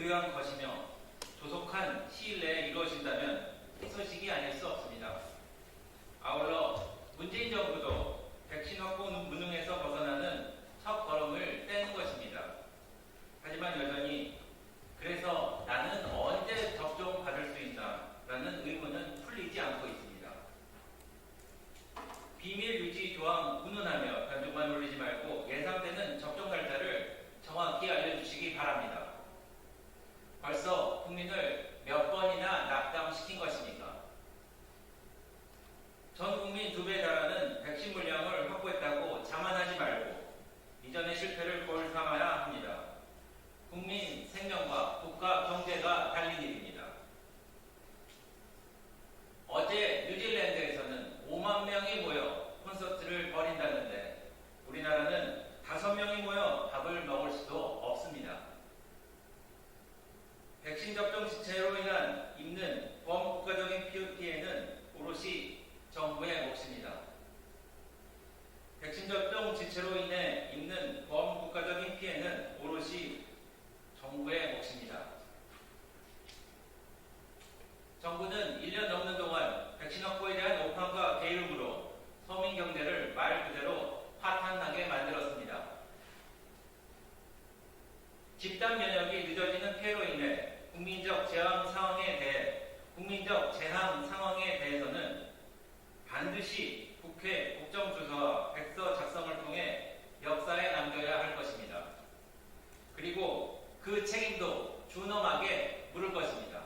유효한 것이며 조속한 시일 내에 이루어진다면 희소식이 아닐 수 없습니다. 아울러 문재인 정부도 백신 확보 무능에서 벗어나는 첫 걸음을 떼는 것입니다. 하지만 여전히 그래서 나는 언제 접종 받을 수 있나? 라는 의문은 풀리지 않고 있습니다. 비밀 유지 조항 운운하며 변종만 올리지 말고 예상되는 접종 날짜를 정확히 알려주시기 바랍니다. 벌써 국민을 몇 번이나 낙담시킨 것입니까? 전 국민 2배 달하는 백신 물량을 확보했다고 자만하지 말고 이전의 실패를 꼴 삼아야 합니다. 국민 생명과 국가 경제가 달린 일입니다. 어제 뉴질랜드에서는 5만 명이 모여 콘서트를 벌인다는데 우리나라는 5명이 모여 밥을 먹을 수도 없습니다. 백신 접종 지체로 인한 입는 범국가적인 피해는 오롯이 정부의 몫입니다. 백신 접종 지체로 인해 입는 범국가적인 피해는 오롯이 정부의 몫입니다. 정부는 1년 넘는 동안 백신 확보에 대한 오판과 게으름으로 서민 경제를 말 그대로 파탄나게 만들었습니다. 집단 면역이 늦어지는 폐로 인해 국민적 재앙 상황에 대해서는 반드시 국회 국정조사와 백서 작성을 통해 역사에 남겨야 할 것입니다. 그리고 그 책임도 준엄하게 물을 것입니다.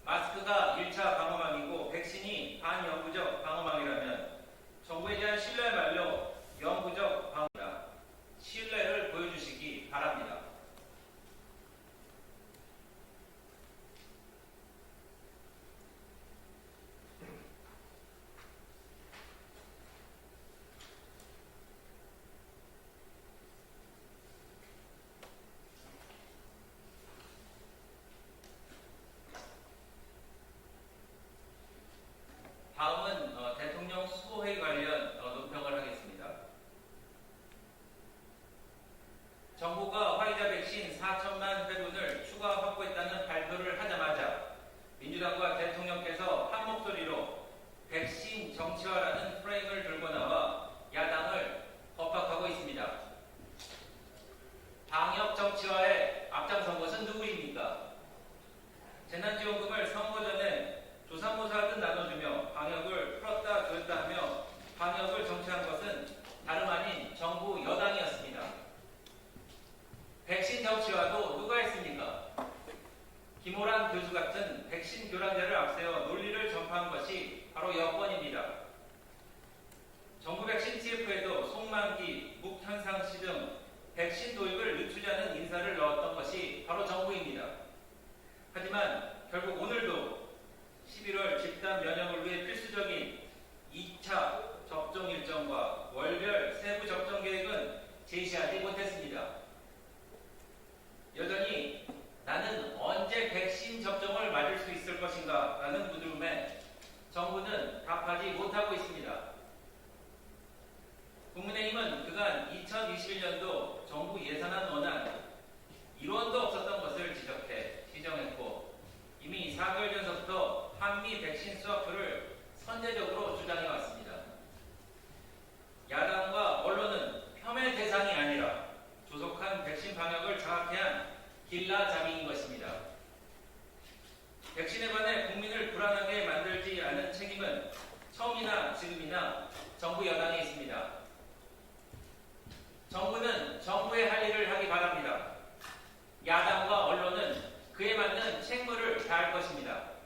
마스크가 1차 방어막이고 백신이 반영구적 방어막이라면 정부에 대한 신뢰야말로 영구적 방어입니다. 신뢰를 보여주시기 바랍니다. 다음은 대통령 수보회의 관련 논평을 하겠습니다. 정부가 화이자 백신 4천만 회분을 추가 확보했다는 발표를 하자마자 민주당과 대통령께서 한 목소리로 백신 정치화라는 프레임을 들고 나와 야당을 겁박하고 있습니다. 방역 정치화에 앞장선 것은 누구입니까? 재난지원금을 선거 전에 조삼모사하듯 나눠주며 방역을 풀었다 줄였다 하며 방역을 정치한 것은 다름 아닌 정부 여당이었습니다. 백신 정치화도 누가 했습니까? 김호란 교수 같은 백신 교란자를 앞세워 논리를 전파한 것이 바로 여권입니다. 정부 백신 TF에도 송만기, 묵현상씨 등 백신 도입을 늦추자는 인사를 넣었던 것이 바로 정부입니다. 하지만 결국 오늘도 11월 집단 면역을 위해 필수적인 2차 접종 일정과 월별 세부 접종 계획은 제시하지 못했습니다. 여전히 나는 언제 백신 접종을 맞을 수 있을 것인가 라는 물음에 정부는 답하지 못하고 있습니다. 국민의힘은 그간 2021년도 정부 예산안 원안 1원도 없었던 것을 지적했고 이미 4개월 전부터 한미 백신 수화표를 선제적으로 주장해 왔습니다. 야당과 언론은 폄훼 대상이 아니라 조속한 백신 방역을 장악해야 한 길라잡이인 것입니다. 백신에 관해 국민을 불안하게 만들지 않은 책임은 처음이나 지금이나 정부 여당에 있습니다. 정부는 정부의 할 일을 하기 바랍니다. 야당과 언론은 그에 맞는 책무를 다할 것입니다.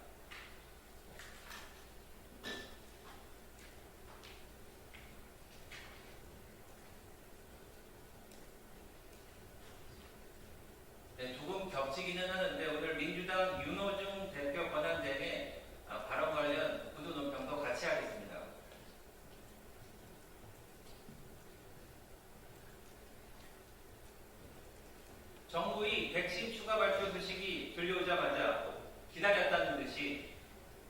네, 조금 겹치기는 하는데 오늘 민주당 윤호중 대표 권한대행의 발언 관련 구두 논평도 같이 하겠습니다. 정부의 백신 추가 발표 소식이 들려오자마자 기다렸다는 듯이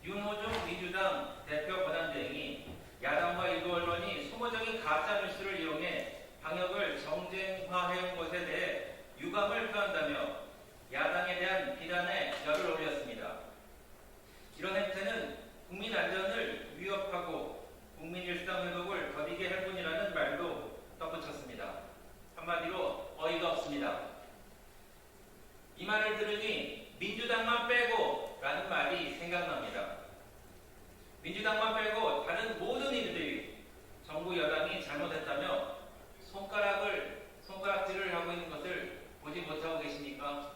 윤호중 민주당 대표 권한대행이 야당과 일부 언론이 소모적인 가짜뉴스를 이용해 방역을 정쟁화해온 것에 대해 유감을 표한다며 야당에 대한 비난에 열을 올렸습니다. 이런 행태는 국민 안전을 위협하고 국민 일상 회복을 더디게 할 뿐이라는 말도 덧붙였습니다. 한마디로 어이가 없습니다. 이 말을 들으니 민주당만 빼고 라는 말이 생각납니다. 민주당만 빼고 다른 모든 이들이 정부 여당이 잘못했다며 손가락질을 하고 있는 것을 보지 못하고 계십니까?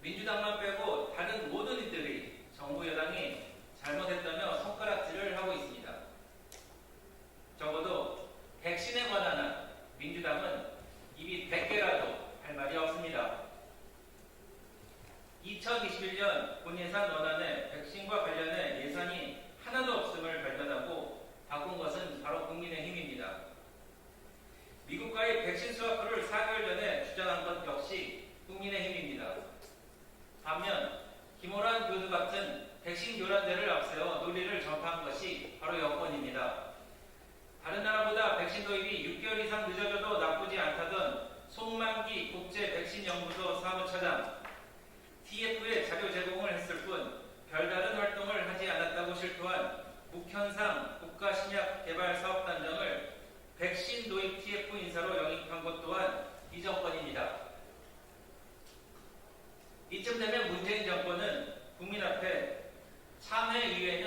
민주당만 빼고 다른 모든 이들이 정부 여당이 잘못했다며 손가락질을 하고 있습니다. 적어도 백신에 관한 한 민주당은 입이 100개라도 할 말이 없습니다. 2021년 본예산 원안에 백신과 관련해 예산이 하나도 없음을 발견하고 바꾼 것은 바로 국민의힘입니다. 미국과의 백신 스와프를 4개월 전에 주장한 것 역시 국민의힘입니다. 반면 김호란 교수 같은 백신 교란제를 앞세워 논리를 전파한 것이 바로 여권입니다. 다른 나라보다 백신 도입이 6개월 이상 늦어져도 나쁘지 않다던 송만기 국제백신연구소 사무처장 TF에 자료 제공을 했을 뿐 별다른 활동을 하지 않았다고 실토한 국현상 국가신약개발사업단장을 백신 도입 TF 인사로 영입한 것 또한 이 정권입니다. 이쯤 되면 문재인 정권은 국민 앞에 참회 이외에는